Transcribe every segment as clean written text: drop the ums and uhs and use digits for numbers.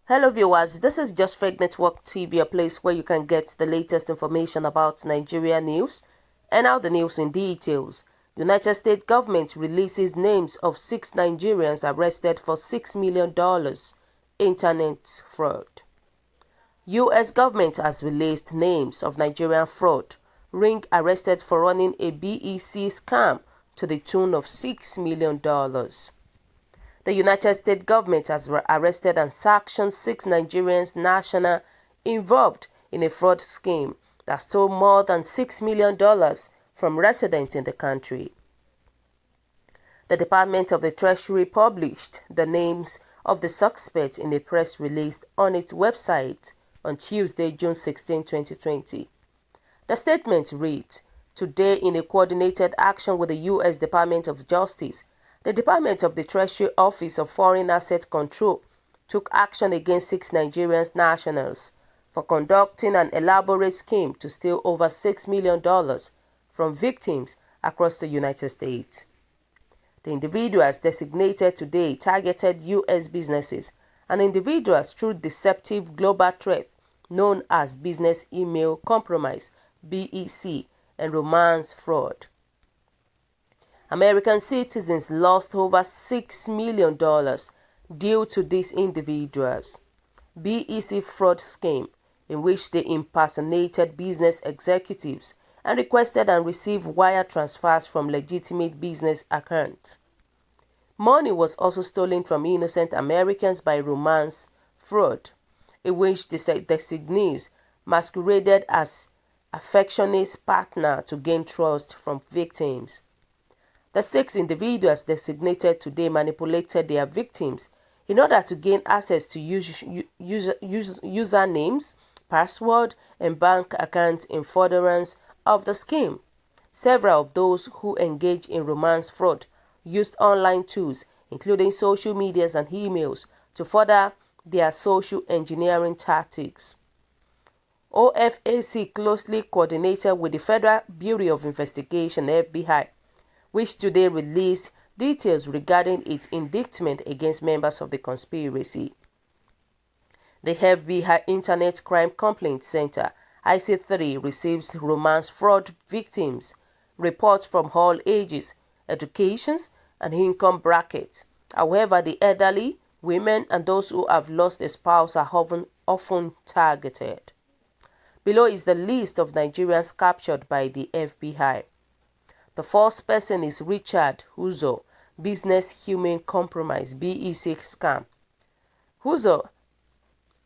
Hello viewers, this is Just Fake Network TV, a place where you can get the latest information about Nigeria news and now the news in details. United States government releases names of 6 Nigerians arrested for $6 million internet fraud. US government has released names of Nigerian fraud ring arrested for running a BEC scam to the tune of $6 million. The United States government has arrested and sanctioned 6 Nigerian nationals involved in a fraud scheme that stole more than $6 million from residents in the country. The Department of the Treasury published the names of the suspects in a press release on its website on Tuesday, June 16, 2020. The statement reads, "Today, in a coordinated action with the U.S. Department of Justice, the Department of the Treasury Office of Foreign Asset Control took action against 6 Nigerian nationals for conducting an elaborate scheme to steal over $6 million from victims across the United States. The individuals designated today targeted U.S. businesses and individuals through deceptive global threat known as business email compromise, BEC, and romance fraud. American citizens lost over $6 million due to these individuals' BEC fraud scheme, in which they impersonated business executives and requested and received wire transfers from legitimate business accounts. Money was also stolen from innocent Americans by romance fraud, in which the designees masqueraded as affectionate partner to gain trust from victims. The 6 individuals designated today manipulated their victims in order to gain access to usernames, password, and bank accounts in furtherance of the scheme. Several of those who engaged in romance fraud used online tools, including social medias and emails, to further their social engineering tactics. OFAC closely coordinated with the Federal Bureau of Investigation (FBI), which today released details regarding its indictment against members of the conspiracy. The FBI Internet Crime Complaint Center (IC3) receives romance fraud victims reports from all ages, educations, and income brackets. However, the elderly, women, and those who have lost a spouse are often targeted. Below is the list of Nigerians captured by the FBI. The first person is Richard Uzo, business human compromise (BEC scam. Uzo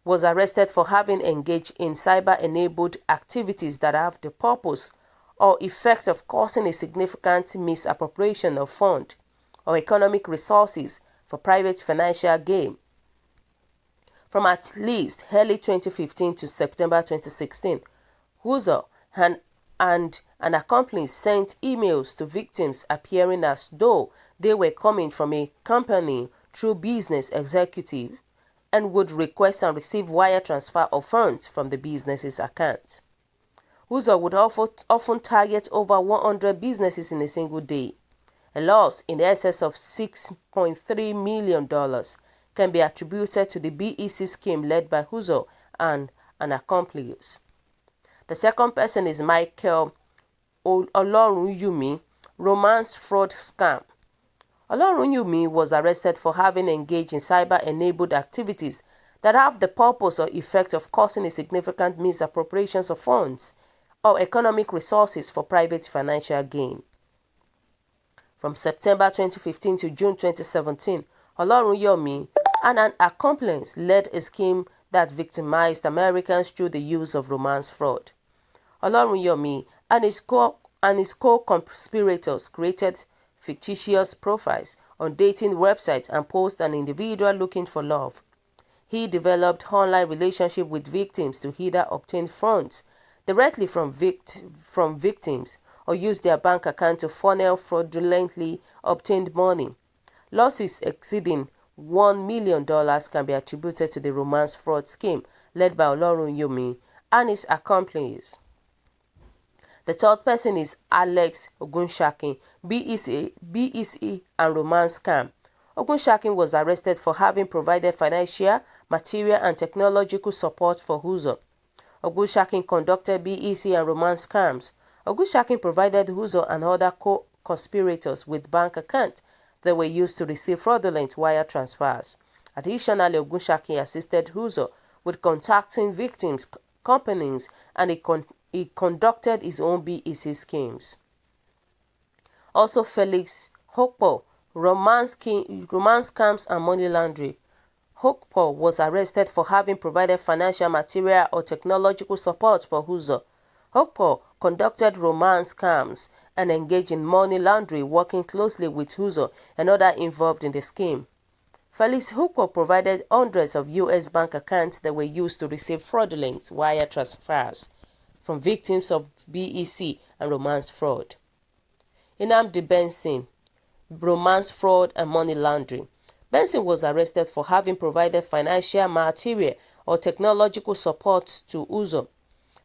was arrested for having engaged in cyber-enabled activities that have the purpose or effect of causing a significant misappropriation of funds or economic resources for private financial gain. From at least early 2015 to September 2016, Uzo and an accomplice sent emails to victims appearing as though they were coming from a company through business executive and would request and receive wire transfer of funds from the business's account. Uzo would often target over 100 businesses in a single day. A loss in excess of $6.3 million can be attributed to the BEC scheme led by Uzo and an accomplice. The second person is Michael Olorunyumi, romance fraud scam. Olorunyumi was arrested for having engaged in cyber-enabled activities that have the purpose or effect of causing a significant misappropriations of funds or economic resources for private financial gain. From September 2015 to June 2017, Olorunyumi and an accomplice led a scheme that victimized Americans through the use of romance fraud. Olorunyumi and his co-conspirators created fictitious profiles on dating websites and posed an individual looking for love. He developed online relationships with victims to either obtain funds directly from victims or use their bank account to funnel fraudulently obtained money. Losses exceeding $1 million can be attributed to the romance fraud scheme led by Olorunyumi and his accomplices. The third person is Alex Ogunshakin, BEC and romance scam. Ogunshakin was arrested for having provided financial, material and technological support for Uzo. Ogunshakin conducted BEC and romance scams. Ogunshakin provided Uzo and other co-conspirators with bank accounts that were used to receive fraudulent wire transfers. Additionally, Ogunshakin assisted Uzo with contacting victims, companies, and he conducted his own BEC schemes. Also, Felix Hokpo, romance scams and money laundering. Hokpo was arrested for having provided financial, material, or technological support for Uzo. Hokpo conducted romance scams and engaged in money laundering, working closely with Uzo and others involved in the scheme. Felix Hokpo provided hundreds of U.S. bank accounts that were used to receive fraudulent wire transfers from victims of BEC and romance fraud. Nnamdi Benson, romance fraud and money laundering. Benson was arrested for having provided financial, material, or technological support to Uzo.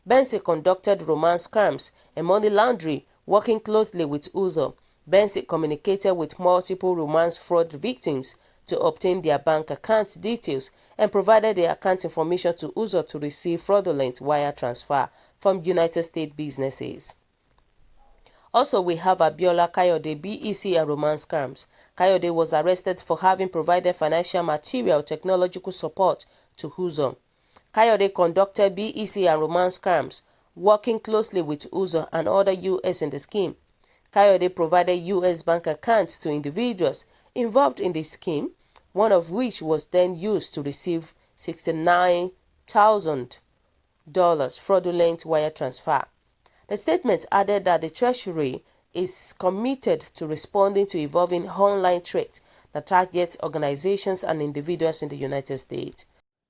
Benson conducted romance scams and money laundering, working closely with Uzo. Benson communicated with multiple romance fraud victims to obtain their bank account details and provided their account information to Uzo to receive fraudulent wire transfer from United States businesses. Also, we have Abiola Kayode, BEC and romance scams. Kayode was arrested for having provided financial, material, technological support to Uzo. Kayode conducted BEC and romance scams, working closely with Uzo and other U.S. in the scheme. Kayode provided U.S. bank accounts to individuals involved in the scheme, one of which was then used to receive $69,000 fraudulent wire transfer. The statement added that the Treasury is committed to responding to evolving online threats that target organizations and individuals in the United States.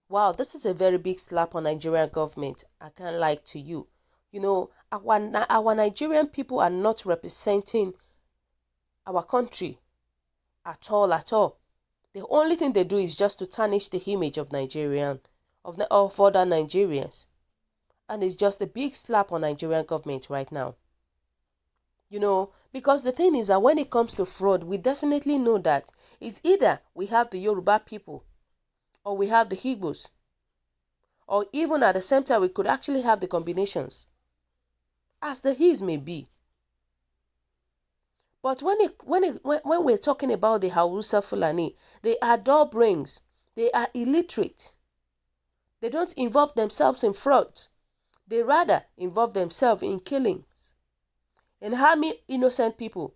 Wow, this is a very big slap on Nigerian government. I can't lie to you. You know, our Nigerian people are not representing our country at all. The only thing they do is just to tarnish the image of Nigerian, of other Nigerians. And it's just a big slap on Nigerian government right now. You know, because the thing is that when it comes to fraud, we definitely know that it's either we have the Yoruba people or we have the Igbos. Or even at the same time, we could actually have the combinations. As the his may be. But when we're talking about the Hausa Fulani, they are dull brains. They are illiterate. They don't involve themselves in fraud. They rather involve themselves in killings and harming innocent people.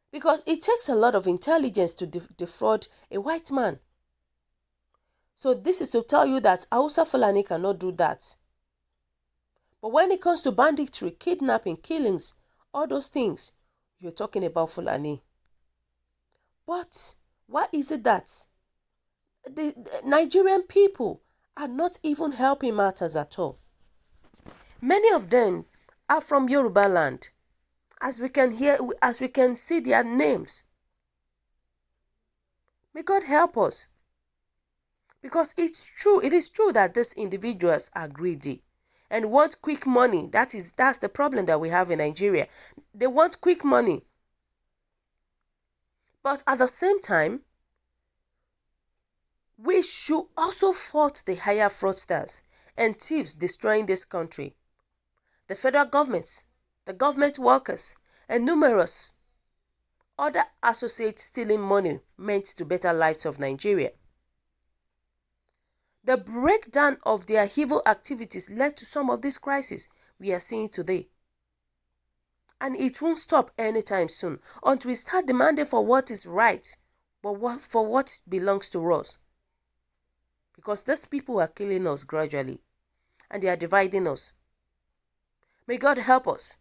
Because it takes a lot of intelligence to defraud a white man. So this is to tell you that Hausa Fulani cannot do that. But when it comes to banditry, kidnapping, killings, all those things, you're talking about Fulani. But why is it that the Nigerian people are not even helping matters at all? Many of them are from Yoruba land, as we can see their names. May God help us. Because it is true that these individuals are greedy and want quick money. That's the problem that we have in Nigeria. They want quick money. But at the same time, we should also fight the higher fraudsters and thieves destroying this country. The federal governments, the government workers, and numerous other associates stealing money meant to better lives of Nigeria. The breakdown of their evil activities led to some of these crises we are seeing today. And it won't stop anytime soon until we start demanding for what is right, but for what belongs to us. Because these people are killing us gradually and they are dividing us. May God help us.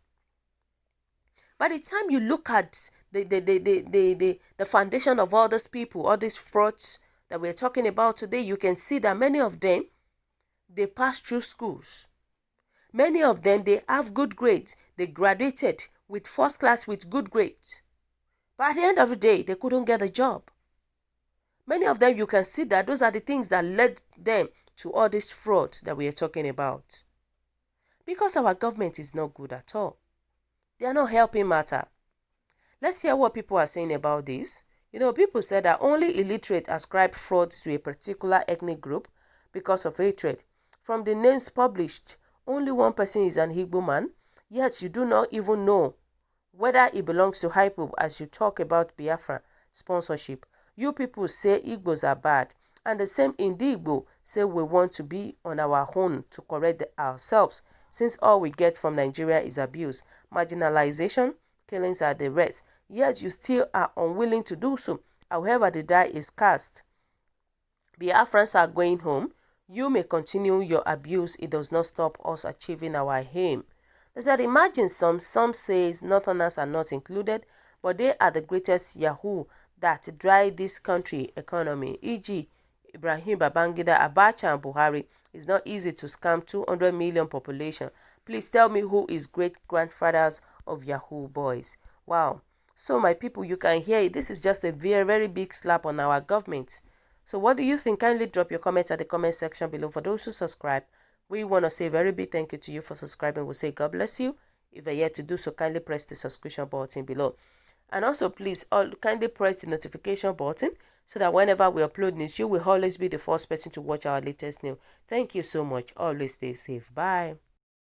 By the time you look at the foundation of all these people, all these frauds that we're talking about today, you can see that many of them, they pass through schools. Many of them, they have good grades. They graduated with first class with good grades. But at the end of the day, they couldn't get a job. Many of them, you can see that those are the things that led them to all this fraud that we are talking about. Because our government is not good at all. They are not helping matter. Let's hear what people are saying about this. People said that only illiterate ascribe fraud to a particular ethnic group because of hatred. From the names published, only one person is an Igbo man, yet you do not even know whether it belongs to IPOB as you talk about Biafra sponsorship. You people say Igbos are bad, and the same Indigbo say we want to be on our own to correct ourselves, since all we get from Nigeria is abuse, marginalization, killings are the rest, yet you still are unwilling to do so. However, the die is cast. Biafrans are going home. You may continue your abuse. It does not stop us achieving our aim. They said, imagine some says Northerners are not included, but they are the greatest Yahoo that drive this country economy, e.g. Ibrahim Babangida, Abacha and Buhari. It's not easy to scam 200 million population. Please tell me who is great-grandfathers of Yahoo boys. Wow. So my people, you can hear it. This is just a very, very big slap on our government. So what do you think? Kindly drop your comments at the comment section below. For those who subscribe, we want to say a very big thank you to you for subscribing. We'll say God bless you. If you're yet to do so, kindly press the subscription button below. And also, please, kindly press the notification button so that whenever we upload news, you will always be the first person to watch our latest news. Thank you so much. Always stay safe. Bye.